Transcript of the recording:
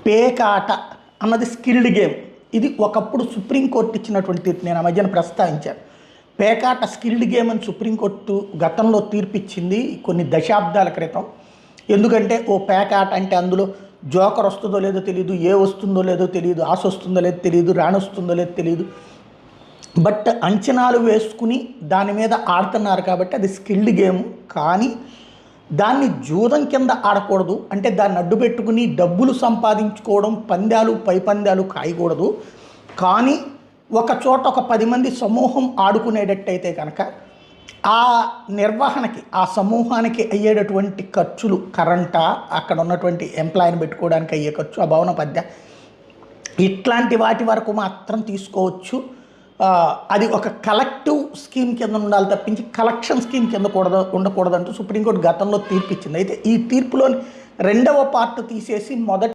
పేకాట అన్నది skilled game. ఇది ఒకప్పుడు సుప్రీంకోర్టు ఇచ్చినటువంటి తీర్పు. నేను ఆ మధ్యన ప్రస్తావించాను. పేకాట స్కిల్డ్ గేమ్ అని సుప్రీంకోర్టు గతంలో తీర్పిచ్చింది కొన్ని దశాబ్దాల క్రితం. ఎందుకంటే ఓ పేకాట అంటే అందులో జోకర్ వస్తుందో లేదో తెలియదు, ఏ వస్తుందో లేదో తెలియదు, ఆశ వస్తుందో లేదో తెలియదు, రాణొస్తుందో లేదో తెలియదు. బట్ అంచనాలు వేసుకుని దాని మీద ఆడుతున్నారు కాబట్టి అది స్కిల్డ్ గేమ్. కానీ దాన్ని జూదం కింద ఆడకూడదు. అంటే దాన్ని అడ్డు పెట్టుకుని డబ్బులు సంపాదించుకోవడం, పందాలు పై పందాలు కాయకూడదు. కానీ ఒక చోట ఒక 10 మంది సమూహం ఆడుకునేటట్టయితే కనుక ఆ నిర్వహణకి, ఆ సమూహానికి అయ్యేటటువంటి ఖర్చులు, కరెంటా, అక్కడ ఉన్నటువంటి ఎంప్లాయీని పెట్టుకోవడానికి అయ్యే ఖర్చు, ఆ భవన పద్య, ఇట్లాంటి వాటి వరకు మాత్రం తీసుకోవచ్చు. అది ఒక కలెక్టివ్ స్కీమ్ కింద ఉండాలి తప్పించి కలెక్షన్ స్కీమ్ కింద ఉండకూడదంటూ సుప్రీంకోర్టు గతంలో తీర్పు ఇచ్చింది. అయితే ఈ తీర్పులోని 2వ పార్ట్ తీసేసి మొదటి